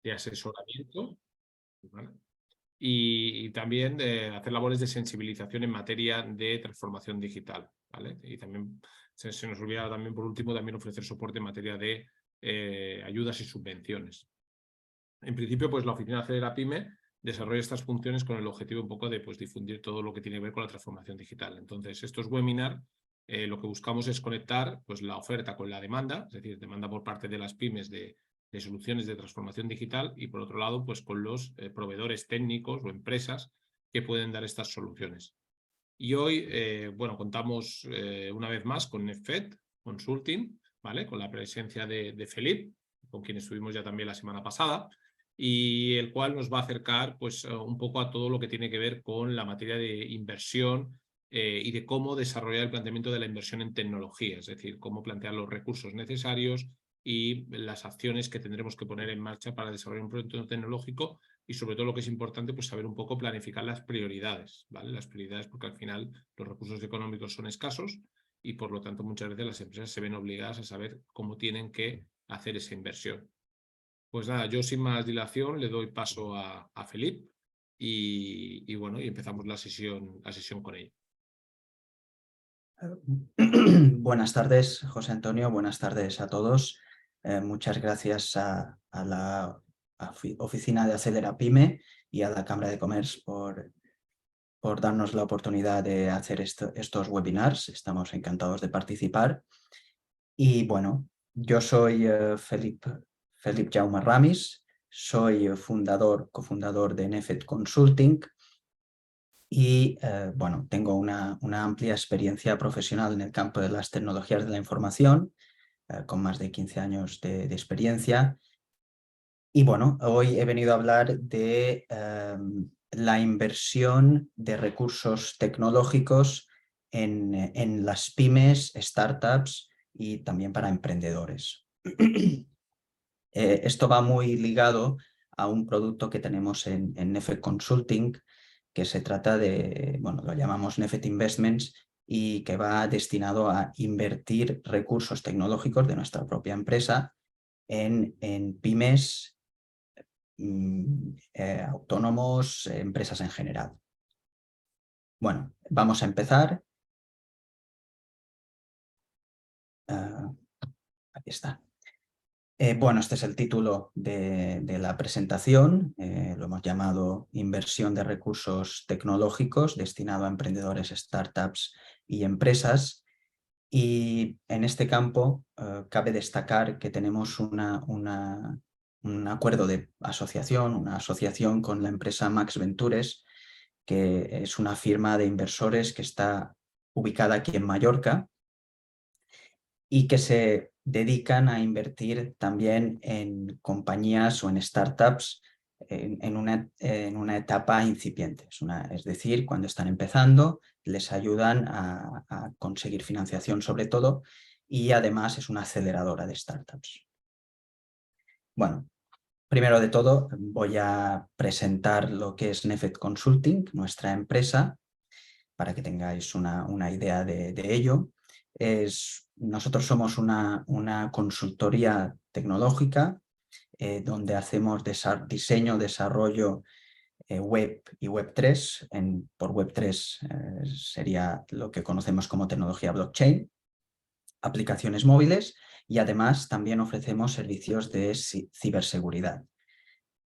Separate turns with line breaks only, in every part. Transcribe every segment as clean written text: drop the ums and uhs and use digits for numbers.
de asesoramiento, ¿vale? Y también de hacer labores de sensibilización en materia de transformación digital, ¿vale? Y también se nos olvida también, por último, también ofrecer soporte en materia de ayudas y subvenciones. En principio, pues la Oficina Acelera Pyme desarrolla estas funciones con el objetivo un poco de, pues, difundir todo lo que tiene que ver con la transformación digital. Entonces, estos webinars lo que buscamos es conectar, pues, la oferta con la demanda, es decir, demanda por parte de las pymes de soluciones de transformación digital, y por otro lado, pues, con los proveedores técnicos o empresas que pueden dar estas soluciones. Y hoy, bueno, contamos una vez más con NetFed Consulting, ¿vale? Con la presencia de Felip, con quien estuvimos ya también la semana pasada, y el cual nos va a acercar, pues, un poco a todo lo que tiene que ver con la materia de inversión y de cómo desarrollar el planteamiento de la inversión en tecnología, es decir, cómo plantear los recursos necesarios y las acciones que tendremos que poner en marcha para desarrollar un proyecto tecnológico, y sobre todo lo que es importante, pues saber un poco planificar las prioridades, ¿vale? Las prioridades, porque al final los recursos económicos son escasos y por lo tanto muchas veces las empresas se ven obligadas a saber cómo tienen que hacer esa inversión. Pues nada, yo sin más dilación le doy paso a Felip y bueno, y empezamos la sesión con él.
Buenas tardes, José Antonio. Buenas tardes a todos. Muchas gracias a la Oficina de Acelera Pyme y a la Cámara de Comercio por darnos la oportunidad de hacer estos webinars. Estamos encantados de participar. Y bueno, yo soy Felip Jaume Ramis, soy cofundador de NetFed Consulting. Y bueno, tengo una amplia experiencia profesional en el campo de las tecnologías de la información, con más de 15 años de experiencia. Y bueno, hoy he venido a hablar de la inversión de recursos tecnológicos en las pymes, startups y también para emprendedores. Esto va muy ligado a un producto que tenemos en NetFed Consulting, que se trata de, bueno, lo llamamos NetFed Investments, y que va destinado a invertir recursos tecnológicos de nuestra propia empresa en pymes, autónomos, empresas en general. Bueno, vamos a empezar. Aquí está. Bueno, este es el título de la presentación. Lo hemos llamado Inversión de recursos tecnológicos destinado a emprendedores, startups y empresas. Y en este campo cabe destacar que tenemos un acuerdo de asociación, una asociación con la empresa Max Ventures, que es una firma de inversores que está ubicada aquí en Mallorca y que se dedican a invertir también en compañías o en startups en una etapa incipiente. Es decir, cuando están empezando, les ayudan a conseguir financiación sobre todo, y además es una aceleradora de startups. Bueno, primero de todo voy a presentar lo que es NetFed Consulting, nuestra empresa, para que tengáis una idea de ello. Nosotros somos una consultoría tecnológica donde hacemos diseño, desarrollo web y Web3. Por Web3 sería lo que conocemos como tecnología blockchain, aplicaciones móviles, y además también ofrecemos servicios de ciberseguridad,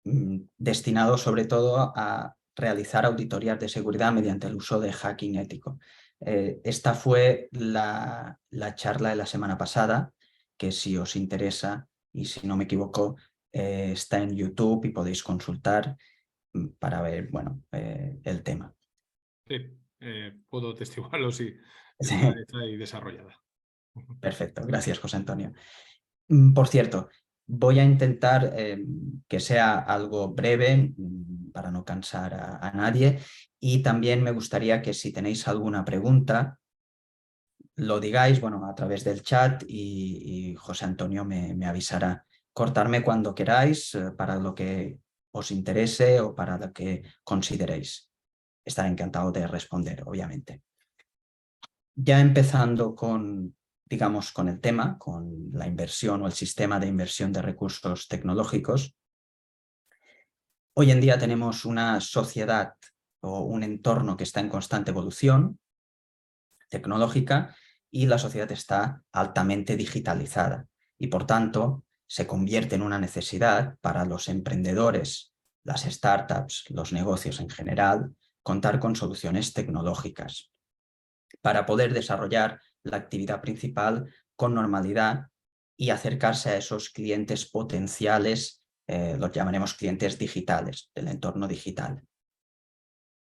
destinados sobre todo a realizar auditorías de seguridad mediante el uso de hacking ético. Esta fue la charla de la semana pasada, que si os interesa y si no me equivoco está en YouTube y podéis consultar para ver, bueno, el tema.
Sí, puedo testiguarlo, sí,
Sí,
está ahí desarrollada.
perfecto, gracias José Antonio. Por cierto, voy a intentar que sea algo breve para no cansar a nadie, y también me gustaría que si tenéis alguna pregunta lo digáis, bueno, a través del chat, y José Antonio me avisará. Cortarme cuando queráis para lo que os interese o para lo que consideréis. Estaré encantado de responder, obviamente. Ya empezando con, digamos, con el tema, con la inversión o el sistema de inversión de recursos tecnológicos, Hoy en día tenemos una sociedad o un entorno que está en constante evolución tecnológica y la sociedad está altamente digitalizada y por tanto se convierte en una necesidad para los emprendedores, las startups, los negocios en general, contar con soluciones tecnológicas para poder desarrollar la actividad principal con normalidad y acercarse a esos clientes potenciales, los llamaremos clientes digitales, del entorno digital.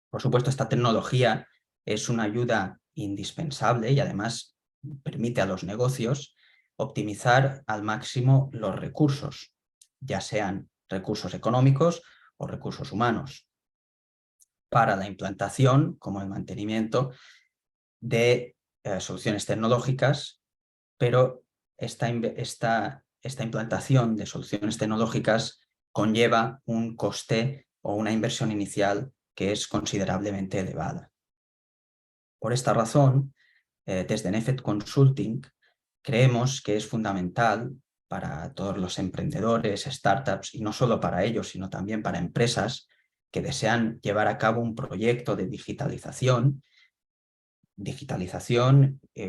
Por supuesto, esta tecnología es una ayuda indispensable y además permite a los negocios optimizar al máximo los recursos, ya sean recursos económicos o recursos humanos, para la implantación como el mantenimiento de soluciones tecnológicas, pero esta implantación de soluciones tecnológicas conlleva un coste o una inversión inicial que es considerablemente elevada. Por esta razón, desde Nefet Consulting creemos que es fundamental para todos los emprendedores, startups, y no solo para ellos, sino también para empresas que desean llevar a cabo un proyecto de digitalización,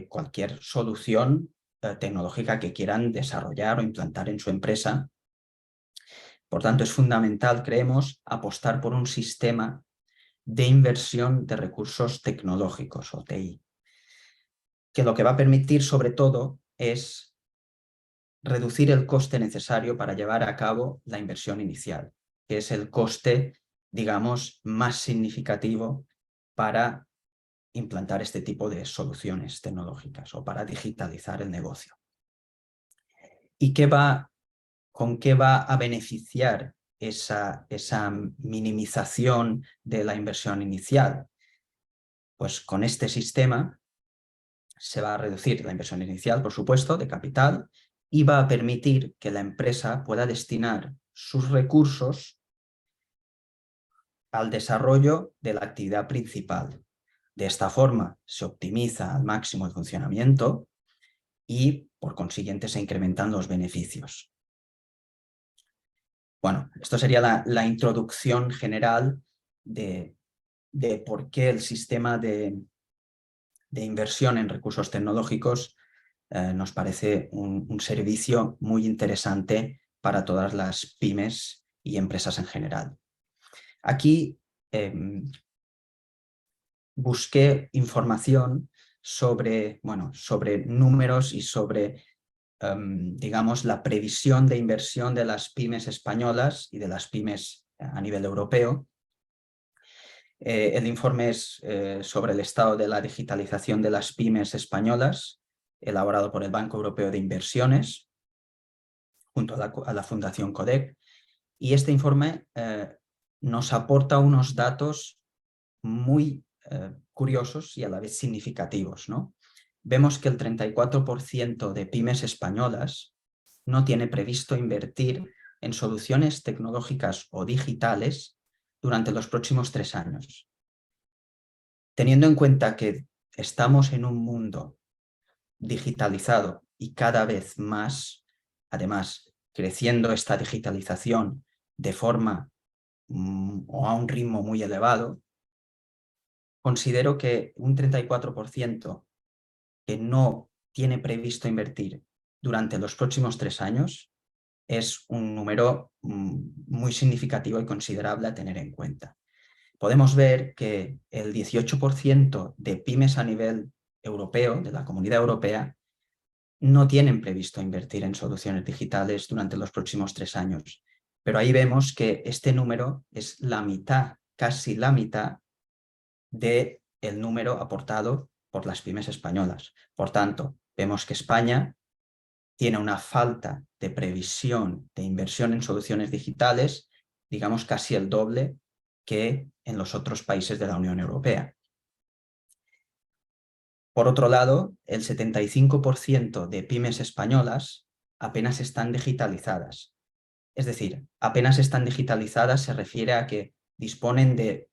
cualquier solución tecnológica que quieran desarrollar o implantar en su empresa. Por tanto, es fundamental, creemos, apostar por un sistema de inversión de recursos tecnológicos, o TI, que lo que va a permitir, sobre todo, es reducir el coste necesario para llevar a cabo la inversión inicial, que es el coste, digamos, más significativo para implantar este tipo de soluciones tecnológicas o para digitalizar el negocio. ¿Y con qué va a beneficiar esa minimización de la inversión inicial? Pues con este sistema se va a reducir la inversión inicial, por supuesto, de capital, y va a permitir que la empresa pueda destinar sus recursos al desarrollo de la actividad principal. De esta forma se optimiza al máximo el funcionamiento y, por consiguiente, se incrementan los beneficios. Bueno, esto sería la introducción general de por qué el sistema de inversión en recursos tecnológicos nos parece un servicio muy interesante para todas las pymes y empresas en general. Aquí busqué información sobre números y sobre, digamos, la previsión de inversión de las pymes españolas y de las pymes a nivel europeo. El informe es sobre el estado de la digitalización de las pymes españolas, elaborado por el Banco Europeo de Inversiones, junto a la Fundación Codec. Y este informe nos aporta unos datos muy curiosos y a la vez significativos, ¿no? Vemos que el 34% de pymes españolas no tiene previsto invertir en soluciones tecnológicas o digitales durante los próximos 3 años. Teniendo en cuenta que estamos en un mundo digitalizado y cada vez más, además, creciendo esta digitalización de forma o a un ritmo muy elevado, considero que un 34% que no tiene previsto invertir durante los próximos 3 años es un número muy significativo y considerable a tener en cuenta. Podemos ver que el 18% de pymes a nivel europeo, de la Comunidad Europea, no tienen previsto invertir en soluciones digitales durante los próximos 3 años. Pero ahí vemos que este número es la mitad, casi la mitad, del número aportado por las pymes españolas. Por tanto, vemos que España tiene una falta de previsión de inversión en soluciones digitales, digamos casi el doble que en los otros países de la Unión Europea. Por otro lado, el 75% de pymes españolas apenas están digitalizadas. Es decir, apenas están digitalizadas se refiere a que disponen de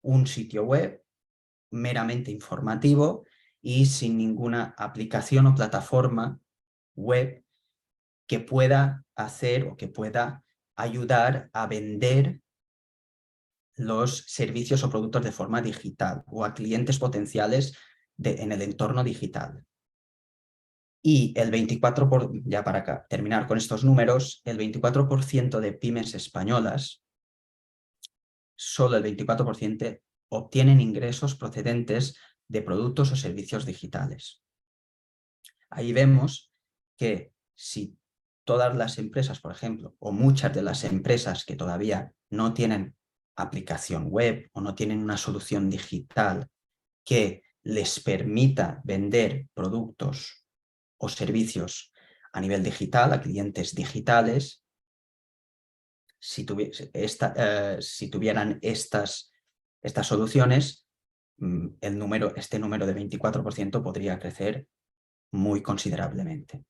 un sitio web meramente informativo y sin ninguna aplicación o plataforma web que pueda hacer o que pueda ayudar a vender los servicios o productos de forma digital o a clientes potenciales en el entorno digital. Y el 24%, ya para terminar con estos números, el 24% de pymes españolas, solo el 24% obtienen ingresos procedentes de productos o servicios digitales. Ahí vemos que si todas las empresas, por ejemplo, o muchas de las empresas que todavía no tienen aplicación web o no tienen una solución digital que les permita vender productos o servicios a nivel digital, a clientes digitales, si tuvieran estas soluciones, este número de 24% podría crecer muy considerablemente.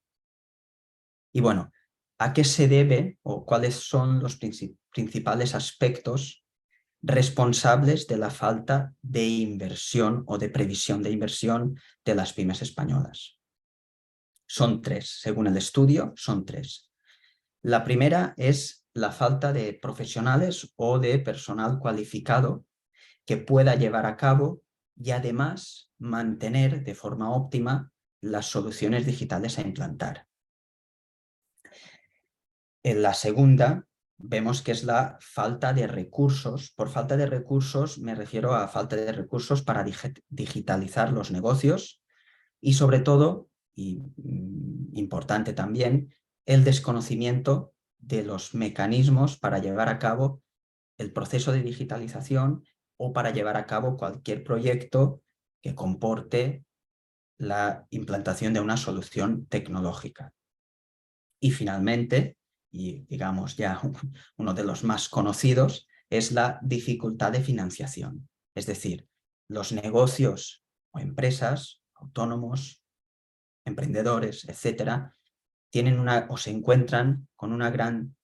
Y bueno, ¿a qué se debe o cuáles son los principales aspectos responsables de la falta de inversión o de previsión de inversión de las pymes españolas? Son tres, según el estudio, son tres. La primera es la falta de profesionales o de personal cualificado que pueda llevar a cabo y además mantener de forma óptima las soluciones digitales a implantar. En la segunda vemos que es la falta de recursos. Por falta de recursos me refiero a falta de recursos para digitalizar los negocios y sobre todo, y importante también, el desconocimiento de los mecanismos para llevar a cabo el proceso de digitalización o para llevar a cabo cualquier proyecto que comporte la implantación de una solución tecnológica. Y finalmente, y digamos ya uno de los más conocidos, es la dificultad de financiación. Es decir, los negocios o empresas, autónomos, emprendedores, etcétera, tienen o se encuentran con una gran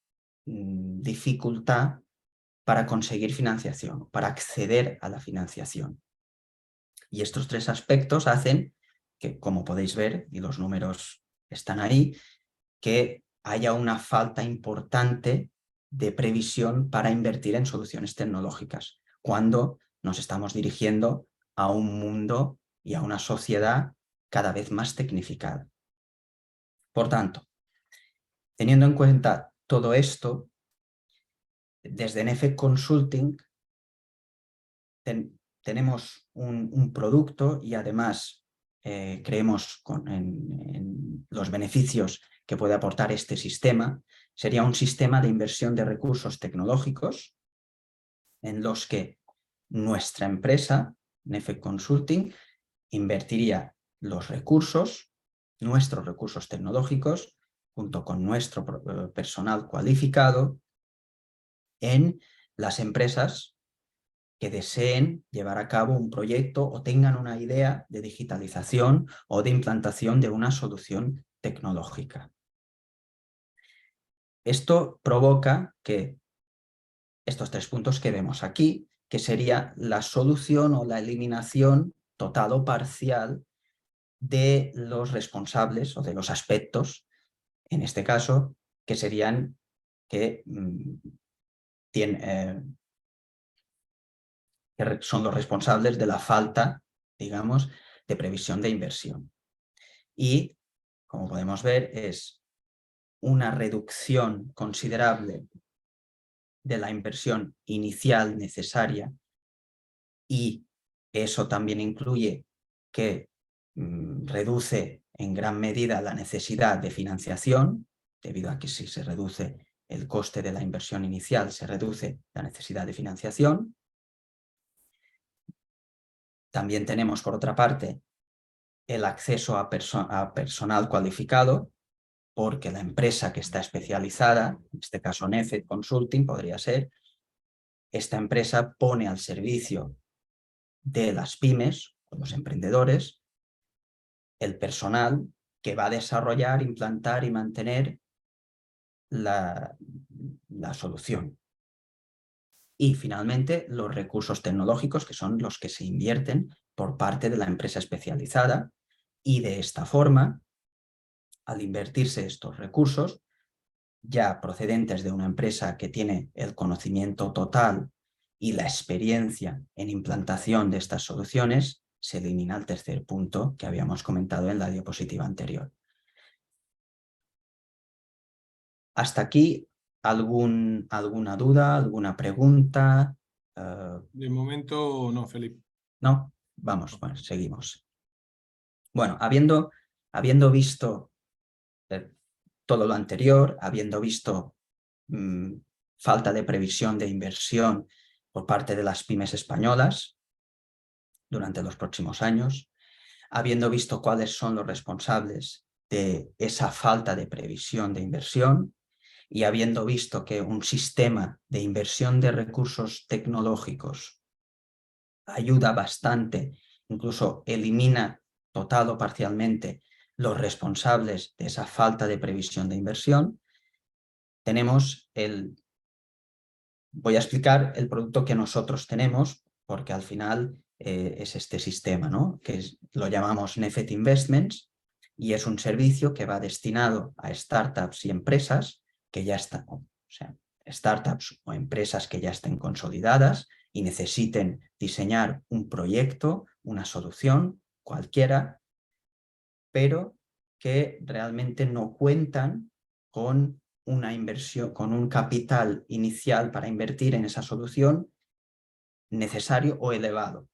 dificultad para conseguir financiación, para acceder a la financiación. Y estos tres aspectos hacen que, como podéis ver, y los números están ahí, que haya una falta importante de previsión para invertir en soluciones tecnológicas, cuando nos estamos dirigiendo a un mundo y a una sociedad cada vez más tecnificada. Por tanto, teniendo en cuenta todo esto, desde NF Consulting tenemos un producto y además creemos en los beneficios que puede aportar este sistema. Sería un sistema de inversión de recursos tecnológicos en los que nuestra empresa, NF Consulting, invertiría los recursos, nuestros recursos tecnológicos, junto con nuestro personal cualificado, en las empresas que deseen llevar a cabo un proyecto o tengan una idea de digitalización o de implantación de una solución tecnológica. Esto provoca que estos tres puntos que vemos aquí, que sería la solución o la eliminación total o parcial de los responsables o de los aspectos, en este caso, que serían que son los responsables de la falta, digamos, de previsión de inversión. Y, como podemos ver, es una reducción considerable de la inversión inicial necesaria, y eso también incluye que reduce en gran medida la necesidad de financiación, debido a que si se reduce el coste de la inversión inicial, se reduce la necesidad de financiación. También tenemos, por otra parte, el acceso a personal cualificado, porque la empresa que está especializada, en este caso NF Consulting podría ser, esta empresa pone al servicio de las pymes o los emprendedores el personal que va a desarrollar, implantar y mantener la solución. Y finalmente los recursos tecnológicos, que son los que se invierten por parte de la empresa especializada, y de esta forma, al invertirse estos recursos, ya procedentes de una empresa que tiene el conocimiento total y la experiencia en implantación de estas soluciones, se elimina el tercer punto que habíamos comentado en la diapositiva anterior. Hasta aquí, ¿alguna duda, alguna pregunta?
De momento no, Felipe.
¿No? Vamos, bueno, seguimos. Bueno, habiendo visto todo lo anterior, habiendo visto falta de previsión de inversión por parte de las pymes españolas durante los próximos años, habiendo visto cuáles son los responsables de esa falta de previsión de inversión y habiendo visto que un sistema de inversión de recursos tecnológicos ayuda bastante, incluso elimina total o parcialmente los responsables de esa falta de previsión de inversión, tenemos voy a explicar el producto que nosotros tenemos, porque al final es este sistema, ¿no? Lo llamamos Nefet Investments y es un servicio que va destinado a startups y empresas que ya están, o sea, startups o empresas que ya estén consolidadas y necesiten diseñar un proyecto, una solución, cualquiera, pero que realmente no cuentan con una inversión, con un capital inicial para invertir en esa solución necesario o elevado.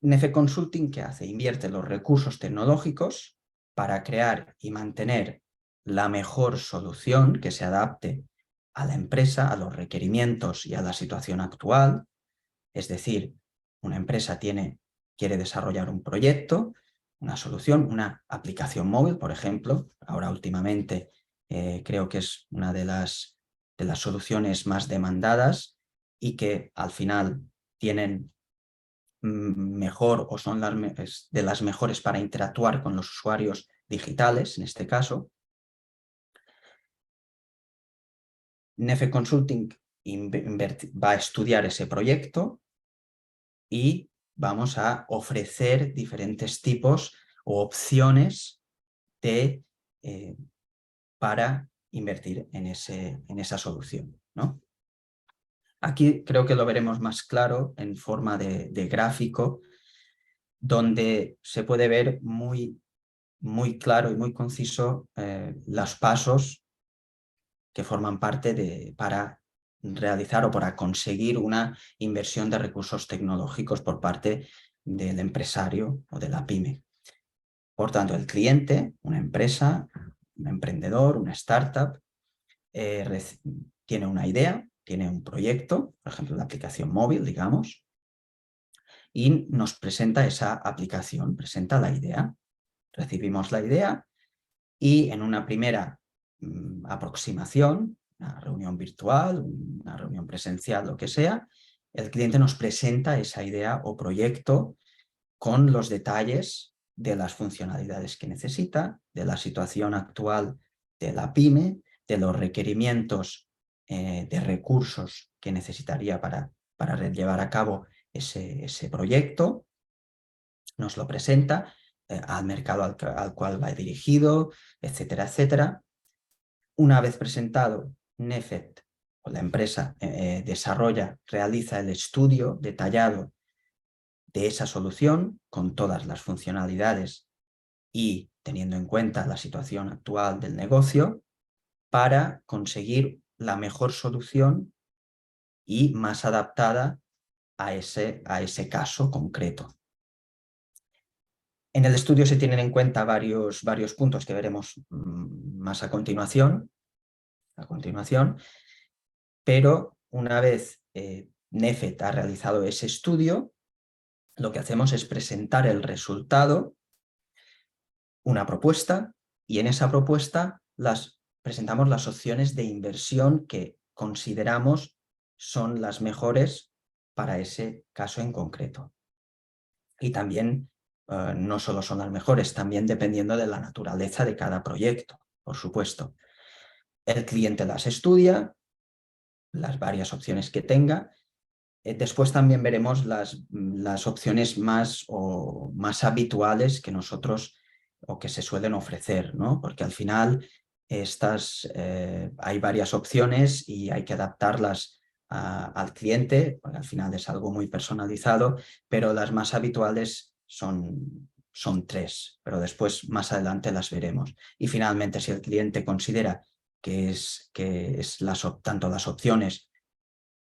Nefet Consulting, ¿qué hace? Invierte los recursos tecnológicos para crear y mantener la mejor solución que se adapte a la empresa, a los requerimientos y a la situación actual. Es decir, una empresa quiere desarrollar un proyecto, una solución, una aplicación móvil, por ejemplo. Ahora últimamente creo que es una de las soluciones más demandadas y que al final tienen mejor o son de las mejores para interactuar con los usuarios digitales, en este caso. Nefet Consulting va a estudiar ese proyecto y vamos a ofrecer diferentes tipos o opciones para invertir en esa solución, ¿no? Aquí creo que lo veremos más claro en forma de gráfico, donde se puede ver muy claro y muy conciso los pasos que forman parte para realizar o para conseguir una inversión de recursos tecnológicos por parte del empresario o de la pyme. Por tanto, el cliente, una empresa, un emprendedor, una startup, tiene una idea, tiene un proyecto, por ejemplo, la aplicación móvil, digamos, y nos presenta esa aplicación, presenta la idea. Recibimos la idea y en una primera aproximación, una reunión virtual, una reunión presencial, lo que sea, el cliente nos presenta esa idea o proyecto con los detalles de las funcionalidades que necesita, de la situación actual de la pyme, de los requerimientos de recursos que necesitaría para llevar a cabo ese proyecto, nos lo presenta, al mercado al cual va dirigido, etcétera, etcétera. Una vez presentado, Nefet o la empresa realiza el estudio detallado de esa solución con todas las funcionalidades y teniendo en cuenta la situación actual del negocio para conseguir la mejor solución y más adaptada a ese caso concreto. En el estudio se tienen en cuenta varios puntos que veremos más a continuación, pero una vez Nefet ha realizado ese estudio, lo que hacemos es presentar el resultado, una propuesta, y en esa propuesta presentamos las opciones de inversión que consideramos son las mejores para ese caso en concreto. Y también no solo son las mejores, también dependiendo de la naturaleza de cada proyecto, por supuesto. El cliente las estudia, las varias opciones que tenga. Después también veremos las opciones más habituales que nosotros o que se suelen ofrecer, ¿no? Porque al final hay varias opciones y hay que adaptarlas al cliente, porque al final es algo muy personalizado, pero las más habituales son 3, pero después más adelante las veremos. Y finalmente, si el cliente considera que tanto las opciones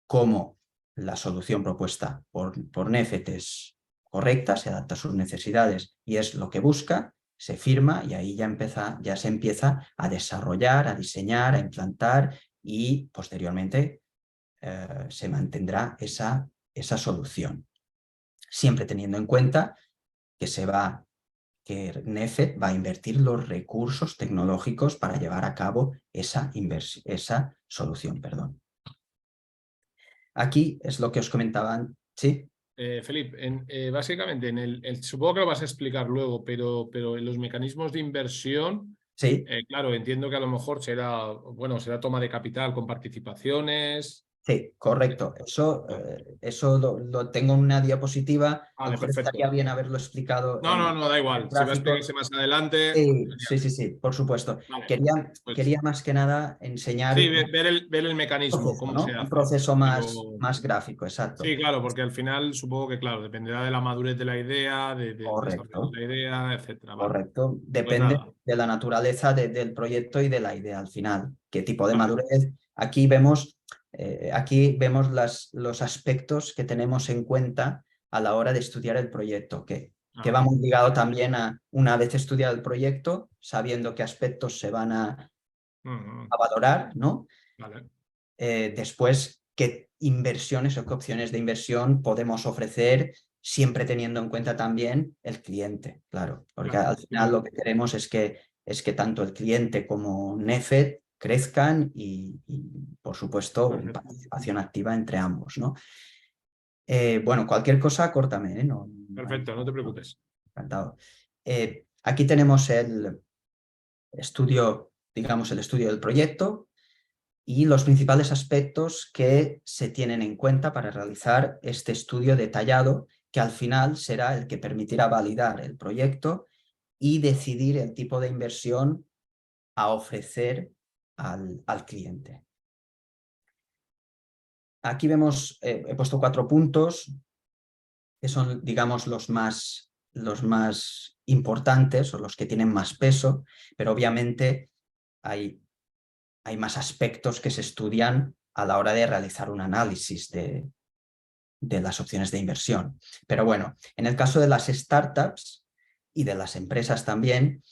como la solución propuesta por Nefet es correcta, se adapta a sus necesidades y es lo que busca, se firma y ahí ya se empieza a desarrollar, a diseñar, a implantar y posteriormente se mantendrá esa solución. Siempre teniendo en cuenta que Nefet va a invertir los recursos tecnológicos para llevar a cabo esa solución. Perdón. Aquí es lo que os comentaban, ¿sí?
Felipe, básicamente, supongo que lo vas a explicar luego, pero en los mecanismos de inversión,
Sí.
claro, entiendo que a lo mejor será toma de capital con participaciones.
Sí, correcto. Eso lo tengo en una diapositiva. A lo
Vale,
mejor estaría
perfecto.
bien haberlo explicado
No, da
en
igual. Si va a
gráficos.
explicarse más adelante.
Sí, por supuesto.
Vale,
Quería más que nada
sí,
enseñar
ver el
un
mecanismo,
proceso,
cómo
¿no?
se
Un
hace.
proceso
Pero
más gráfico, exacto.
sí, claro, porque al final supongo que, claro, dependerá de la madurez de la idea, del desarrollo
Correcto,
de la idea, etcétera. Vale.
correcto.
Pues
Depende
nada,
de la naturaleza del proyecto y de la idea al final. ¿Qué tipo de
vale.
madurez? Aquí vemos los aspectos que tenemos en cuenta a la hora de estudiar el proyecto, que va
Ajá.
muy ligado también a, una vez estudiado el proyecto, sabiendo qué aspectos se van a valorar, ¿no?
Vale.
Después, qué inversiones o qué opciones de inversión podemos ofrecer, siempre teniendo en cuenta también el cliente, claro, porque
Claro,
al final lo que queremos es que tanto el cliente como Nefet crezcan y por supuesto,
perfecto.
participación activa entre ambos, ¿no? Bueno, cualquier cosa, córtame, ¿eh? No hay
Perfecto, no te preocupes.
encantado. Aquí tenemos el estudio, digamos, el estudio del proyecto y los principales aspectos que se tienen en cuenta para realizar este estudio detallado, que al final será el que permitirá validar el proyecto y decidir el tipo de inversión a ofrecer al cliente. Aquí vemos, he puesto 4 puntos que son, digamos, los más importantes o los que tienen más peso, pero obviamente hay más aspectos que se estudian a la hora de realizar un análisis de las opciones de inversión. Pero bueno, en el caso de las startups y de las empresas también,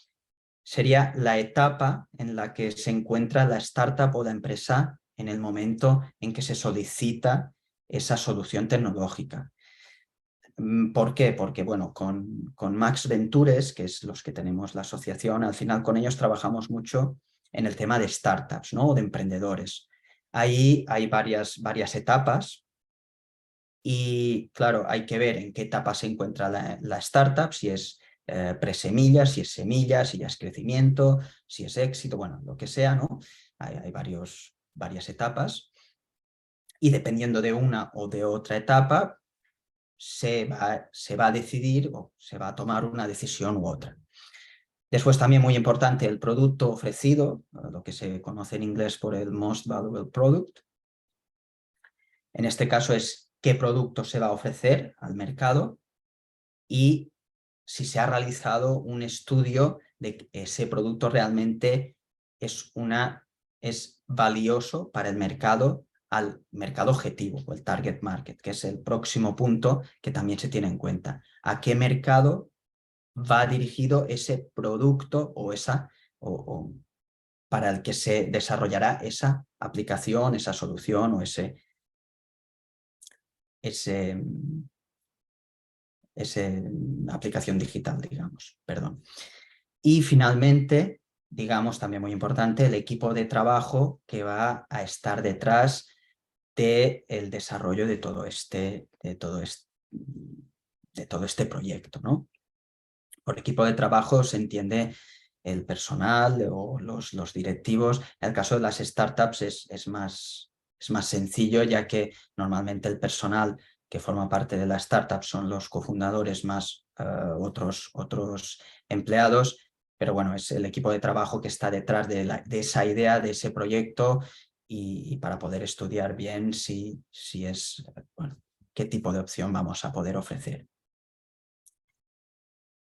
sería la etapa en la que se encuentra la startup o la empresa en el momento en que se solicita esa solución tecnológica. ¿Por qué? Porque, bueno, con Max Ventures, que es los que tenemos la asociación, al final con ellos trabajamos mucho en el tema de startups, ¿no? O de emprendedores. Ahí hay varias etapas y, claro, hay que ver en qué etapa se encuentra la startup, si es presemilla, si es semilla, si ya es crecimiento, si es éxito, bueno, lo que sea, ¿no? Hay varias etapas y dependiendo de una o de otra etapa, se va a decidir o se va a tomar una decisión u otra. Después también muy importante el producto ofrecido, lo que se conoce en inglés por el Most Valuable Product. En este caso es qué producto se va a ofrecer al mercado y si se ha realizado un estudio de que ese producto realmente es valioso para el mercado, al mercado objetivo o el target market, que es el próximo punto que también se tiene en cuenta. ¿A qué mercado va dirigido ese producto o para el que se desarrollará esa aplicación, esa solución o esa aplicación digital, digamos, perdón. Y finalmente, digamos, también muy importante, el equipo de trabajo que va a estar detrás del desarrollo de todo este proyecto, ¿no? Por equipo de trabajo se entiende el personal o los directivos. En el caso de las startups es más sencillo, ya que normalmente el personal que forma parte de la startup son los cofundadores más otros empleados, pero bueno, es el equipo de trabajo que está detrás de esa idea, de ese proyecto y para poder estudiar bien bueno, qué tipo de opción vamos a poder ofrecer.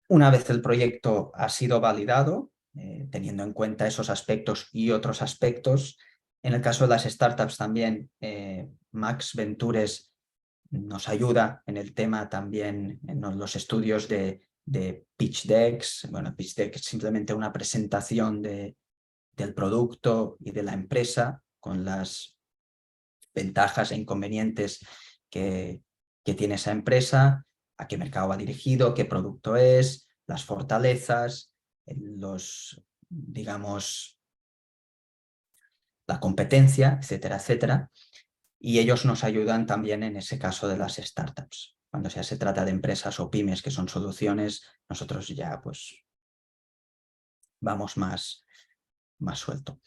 Una vez el proyecto ha sido validado, teniendo en cuenta esos aspectos y otros aspectos, en el caso de las startups también, Max Ventures nos ayuda en el tema también, en los estudios de pitch decks. Bueno, pitch deck es simplemente una presentación del producto y de la empresa con las ventajas e inconvenientes que tiene esa empresa, a qué mercado va dirigido, qué producto es, las fortalezas, digamos, la competencia, etcétera, etcétera. Y ellos nos ayudan también en ese caso de las startups. Cuando ya se trata de empresas o pymes que son soluciones, nosotros ya pues vamos más suelto.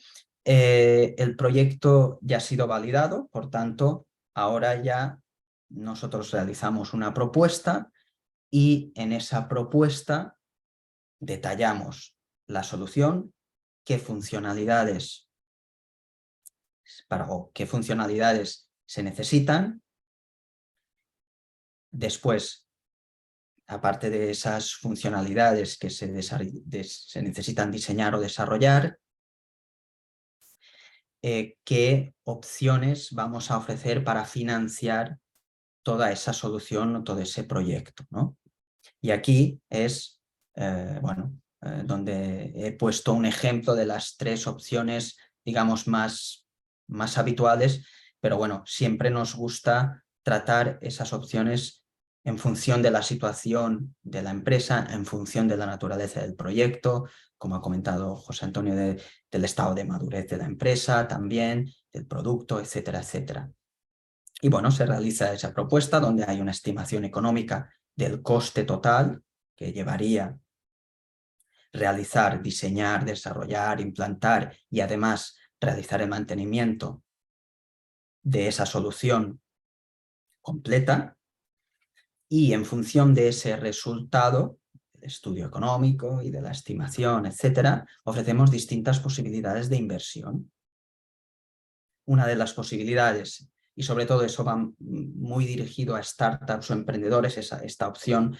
El proyecto ya ha sido validado, por tanto, ahora ya nosotros realizamos una propuesta y en esa propuesta detallamos la solución, qué funcionalidades se necesitan. Después, aparte de esas funcionalidades que se necesitan diseñar o desarrollar, qué opciones vamos a ofrecer para financiar toda esa solución o todo ese proyecto, ¿no? Y aquí es, donde he puesto un ejemplo de las 3 opciones, digamos, más habituales, pero bueno, siempre nos gusta tratar esas opciones en función de la situación de la empresa, en función de la naturaleza del proyecto, como ha comentado José Antonio, del estado de madurez de la empresa también, del producto, etcétera, etcétera. Y bueno, se realiza esa propuesta donde hay una estimación económica del coste total que llevaría realizar, diseñar, desarrollar, implantar y además realizar el mantenimiento de esa solución completa. Y en función de ese resultado, del estudio económico y de la estimación, etcétera, ofrecemos distintas posibilidades de inversión. Una de las posibilidades, y sobre todo eso va muy dirigido a startups o emprendedores, esta opción,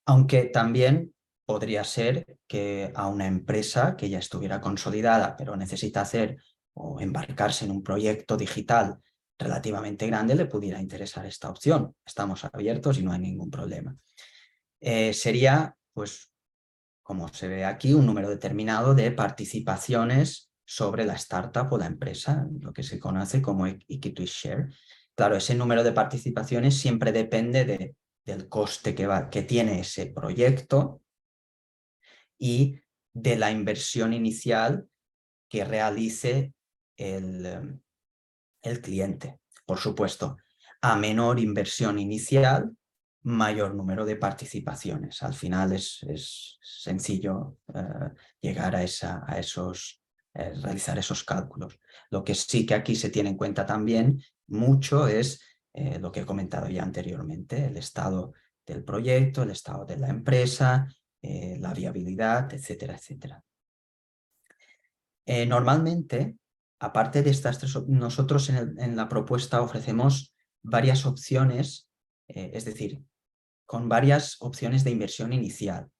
aunque también podría ser que a una empresa que ya estuviera consolidada pero necesita hacer o embarcarse en un proyecto digital relativamente grande le pudiera interesar esta opción. Estamos abiertos y no hay ningún problema. Sería, pues, como se ve aquí, un número determinado de participaciones sobre la startup o la empresa, lo que se conoce como equity share. Claro, ese número de participaciones siempre depende del coste que tiene ese proyecto y de la inversión inicial que realice el cliente. Por supuesto, a menor inversión inicial, mayor número de participaciones. Al final es sencillo llegar a esos, realizar esos cálculos. Lo que sí que aquí se tiene en cuenta también mucho es lo que he comentado ya anteriormente, el estado del proyecto, el estado de la empresa, la viabilidad, etcétera, etcétera. Normalmente, aparte de estas 3, nosotros en la propuesta ofrecemos varias opciones, es decir, con varias opciones de inversión inicial.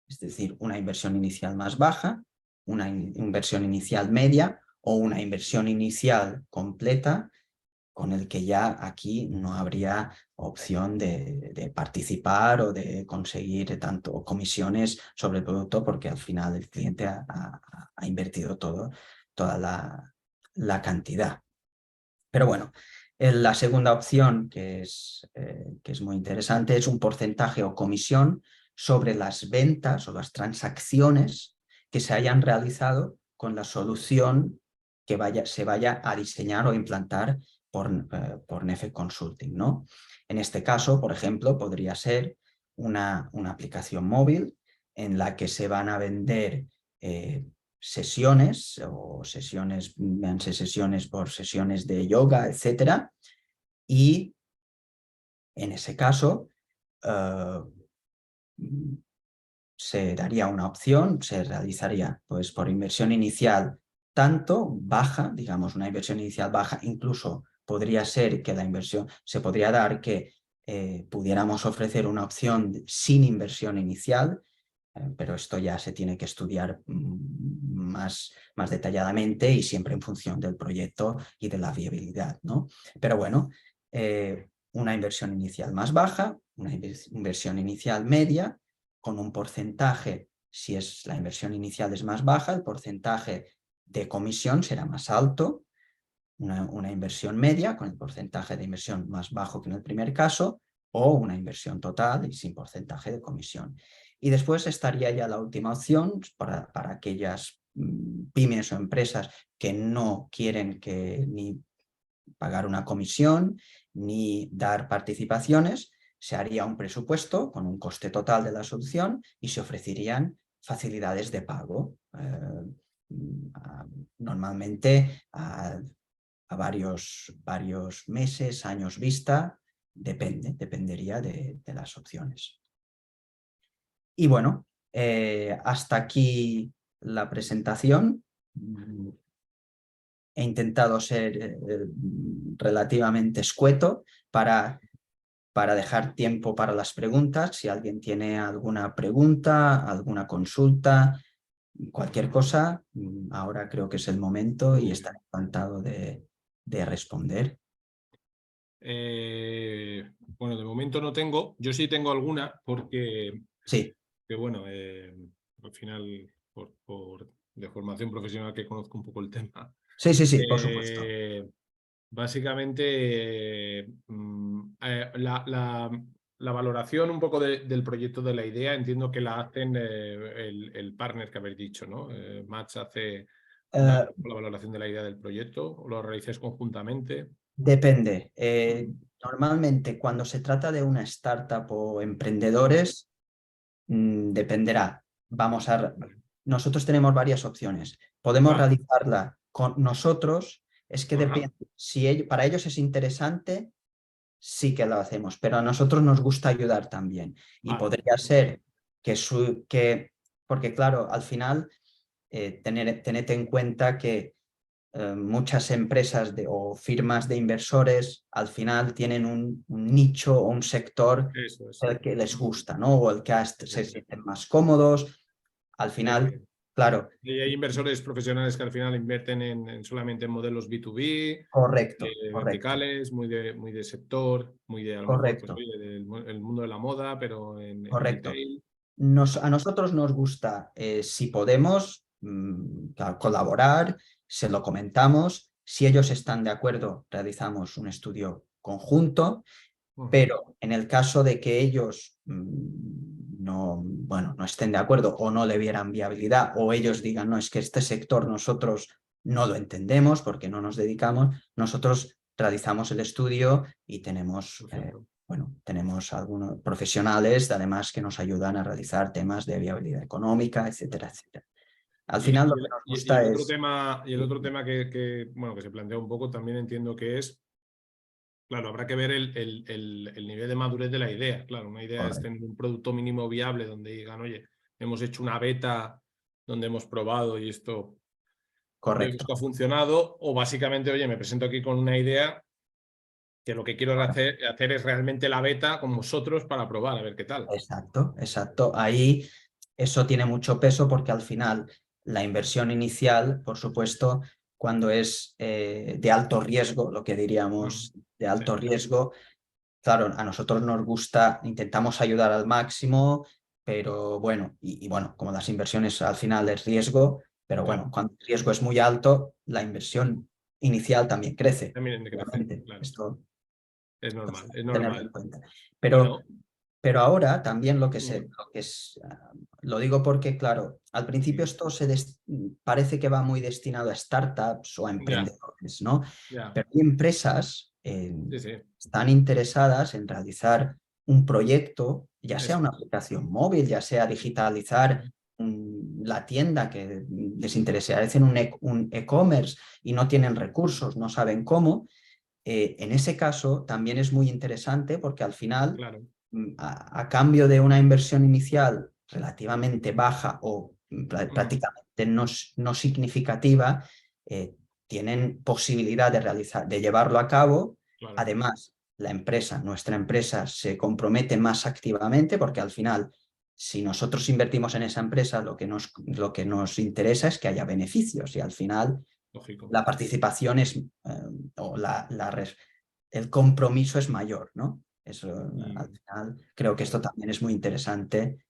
Es decir, una inversión inicial más baja, una inversión inicial media o una inversión inicial completa, con el que ya aquí no habría opción de participar o de conseguir tanto comisiones sobre el producto, porque al final el cliente ha invertido toda la cantidad. Pero bueno, la segunda opción, que es muy interesante, es un porcentaje o comisión sobre las ventas o las transacciones que se hayan realizado con la solución que se vaya a diseñar o implantar por Nefe Consulting, ¿no? En este caso, por ejemplo, podría ser una aplicación móvil en la que se van a vender sesiones o sesiones, véanse sesiones por sesiones de yoga, etcétera. Y en ese caso se daría una opción, se realizaría pues por inversión inicial tanto baja, digamos, una inversión inicial baja, incluso podría ser que la inversión, se podría dar que pudiéramos ofrecer una opción sin inversión inicial, pero esto ya se tiene que estudiar más detalladamente y siempre en función del proyecto y de la viabilidad, ¿no? Pero bueno, una inversión inicial más baja, una inversión inicial media, con un porcentaje, si es la inversión inicial es más baja, el porcentaje de comisión será más alto, una inversión media con el porcentaje de inversión más bajo que en el primer caso, o una inversión total y sin porcentaje de comisión. Y después estaría ya la última opción para aquellas pymes o empresas que no quieren ni pagar una comisión ni dar participaciones. Se haría un presupuesto con un coste total de la solución y se ofrecerían facilidades de pago, normalmente a varios meses, años vista, dependería de las opciones. Y bueno, hasta aquí la presentación. He intentado ser relativamente escueto para dejar tiempo para las preguntas. Si alguien tiene alguna pregunta, alguna consulta, cualquier cosa, ahora creo que es el momento y estaré encantado de responder.
Bueno, de momento no tengo. Yo sí tengo alguna porque,
Sí,
que bueno, al final, de formación profesional que conozco un poco el tema.
sí, sí, sí, por supuesto.
Básicamente, la valoración un poco del proyecto, de la idea, entiendo que la hacen el partner que habéis dicho, ¿no? Match hace
Eh,
la valoración de la idea del proyecto, o lo realizáis conjuntamente.
Depende. Normalmente cuando se trata de una startup o emprendedores, dependerá. Nosotros tenemos varias opciones. Podemos
Vale.
realizarla con nosotros, es que
Ajá.
depende. Si para ellos es interesante, sí que lo hacemos, pero a nosotros nos gusta ayudar también. Y
Vale.
podría ser porque claro, al final, tened en cuenta que muchas empresas o firmas de inversores al final tienen un nicho o un sector
Eso es.
el que les gusta, ¿no? O el que se sienten más cómodos. Al
Sí.
final, claro,
Y hay inversores profesionales que al final invierten solamente en modelos B2B,
correcto, correcto,
verticales, muy de sector, muy de, a lo mejor, pues,
correcto,
oye, el mundo de la moda, pero en
correcto.
retail.
A nosotros nos gusta, si podemos, colaborar, se lo comentamos. Si ellos están de acuerdo, realizamos un estudio conjunto.
Ujú.
Pero en el caso de que ellos no estén de acuerdo o no le vieran viabilidad, o ellos digan, no, es que este sector nosotros no lo entendemos porque no nos dedicamos, nosotros realizamos el estudio y
Perfecto.
tenemos algunos profesionales además que nos ayudan a realizar temas de viabilidad económica, etcétera, etcétera. Al
Y,
final
y
lo
el,
que nos
y
gusta
el otro
es...
tema, bueno, que se plantea un poco, también entiendo que es, claro, habrá que ver el nivel de madurez de la idea. Claro, una idea es
Correcto,
tener un producto mínimo viable donde digan, oye, hemos hecho una beta donde hemos probado y esto vemos
correcto.
que ha funcionado, o básicamente, oye, me presento aquí con una idea que lo que quiero hacer es realmente la beta con vosotros para probar, a ver qué tal.
Exacto, exacto. Ahí eso tiene mucho peso porque al final la inversión inicial, por supuesto, cuando es de alto riesgo, lo que
Mm.
diríamos de
Sí,
alto riesgo, claro, a nosotros nos gusta, intentamos ayudar al máximo, pero bueno, y bueno, como las inversiones al final es riesgo, pero bueno,
claro.
cuando el riesgo es muy alto, la inversión inicial también crece.
También decrece,
Obviamente,
claro.
esto
Es
hay
normal, es
que tenerlo en
normal.
cuenta. Pero
Bueno,
ahora también
mm,
lo digo porque, claro, al principio
mm,
esto parece que va muy destinado a startups o a
ya,
emprendedores, ¿no?
ya.
Pero hay empresas
Sí, sí.
están interesadas en realizar un proyecto, ya sea
Eso
una
es.
aplicación móvil, ya sea digitalizar la tienda que les interesa, hacen un e-commerce y no tienen recursos, no saben cómo. En ese caso también es muy interesante porque al final,
Claro.
a cambio de una inversión inicial relativamente baja o
Mm,
prácticamente no significativa, tienen posibilidad de llevarlo a cabo.
Claro.
Además, nuestra empresa se compromete más activamente porque al final, si nosotros invertimos en esa empresa, lo que nos interesa es que haya beneficios y al final
Lógico.
la participación o el compromiso es mayor, ¿no? Eso, al final, creo que esto también es muy interesante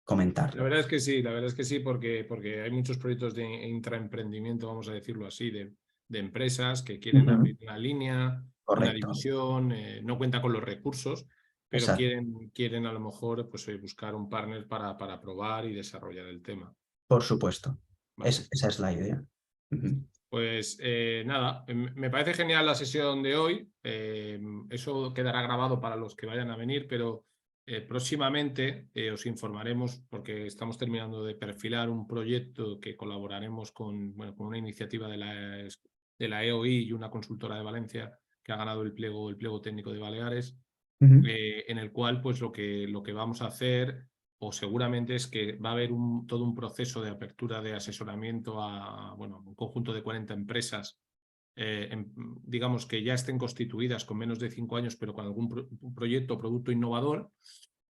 comentarlo.
La verdad es que sí, porque hay muchos proyectos de intraemprendimiento, vamos a decirlo así, de empresas que quieren abrir una línea, una división, no cuenta con los recursos, pero quieren a lo mejor pues, buscar un partner para probar y desarrollar el tema.
Por supuesto,
Vale.
esa es la idea.
Pues nada, me parece genial la sesión de hoy. Eso quedará grabado para los que vayan a venir, pero próximamente os informaremos porque estamos terminando de perfilar un proyecto que colaboraremos con una iniciativa de la EOI y una consultora de Valencia que ha ganado el pliego técnico de Baleares, en el cual pues lo que vamos a hacer o seguramente es que va a haber todo un proceso de apertura de asesoramiento a un conjunto de 40 empresas, digamos que ya estén constituidas con menos de 5 años, pero con algún proyecto o producto innovador,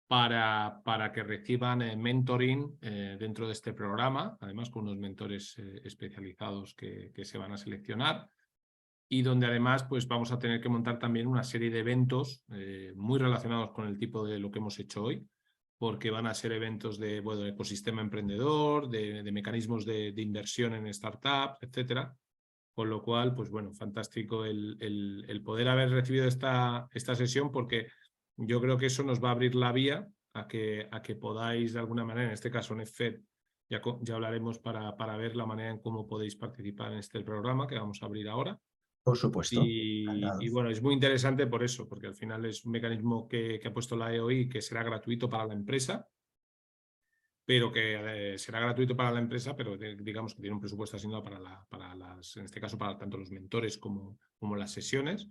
para que reciban mentoring dentro de este programa, además con unos mentores especializados que se van a seleccionar, y donde además pues vamos a tener que montar también una serie de eventos muy relacionados con el tipo de lo que hemos hecho hoy, porque van a ser eventos de ecosistema emprendedor, de mecanismos de inversión en startups, etcétera. Con lo cual, pues bueno, fantástico el poder haber recibido esta sesión, porque yo creo que eso nos va a abrir la vía a que podáis de alguna manera, en este caso en FED, ya hablaremos para ver la manera en cómo podéis participar en este programa que vamos a abrir ahora.
Por supuesto.
Y bueno, es muy interesante por eso, porque al final es un mecanismo que ha puesto la EOI que será gratuito para la empresa, pero que será gratuito para la empresa, pero digamos que tiene un presupuesto asignado en este caso para tanto los mentores como las sesiones.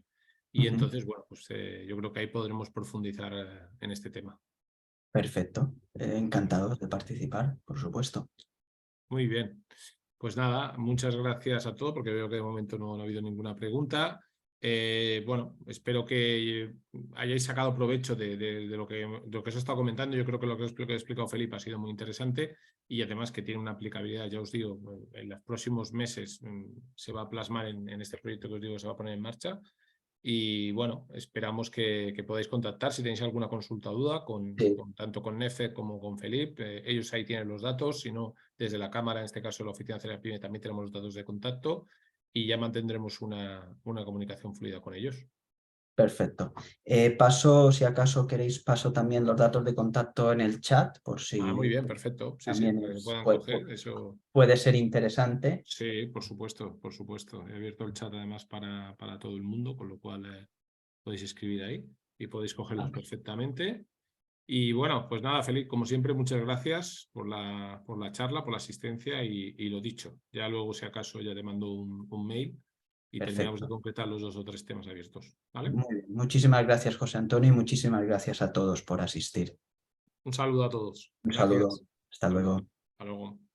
Y entonces, bueno, pues yo creo que ahí podremos profundizar en este tema.
Perfecto. Encantado de participar, por supuesto.
Muy bien. Pues nada, muchas gracias a todos, porque veo que de momento no ha habido ninguna pregunta. Bueno, espero que hayáis sacado provecho de lo que os he estado comentando. Yo creo que lo que ha explicado Felipe ha sido muy interesante y además que tiene una aplicabilidad, ya os digo, en los próximos meses se va a plasmar en este proyecto que os digo que se va a poner en marcha. Y bueno, esperamos que podáis contactar si tenéis alguna consulta o duda tanto con Nefe como con Felipe. Ellos ahí tienen los datos, si no, desde la cámara, en este caso la oficina de Pyme, también tenemos los datos de contacto y ya mantendremos una comunicación fluida con ellos.
Perfecto. Si acaso queréis, paso también los datos de contacto en el chat, por si
muy bien, perfecto. Sí,
también
puedan coger eso.
Puede ser interesante.
Sí, por supuesto, por supuesto. He abierto el chat además para todo el mundo, con lo cual podéis escribir ahí y podéis cogerlos perfectamente. Y bueno, pues nada, Felipe, como siempre, muchas gracias por la charla, por la asistencia y lo dicho. Ya luego, si acaso, ya te mando un mail y terminamos de concretar los 2 o 3 temas abiertos. ¿Vale?
Muy bien. Muchísimas gracias, José Antonio, y muchísimas gracias a todos por asistir.
Un saludo a todos.
Un
Gracias.
saludo. Hasta luego.
Hasta luego.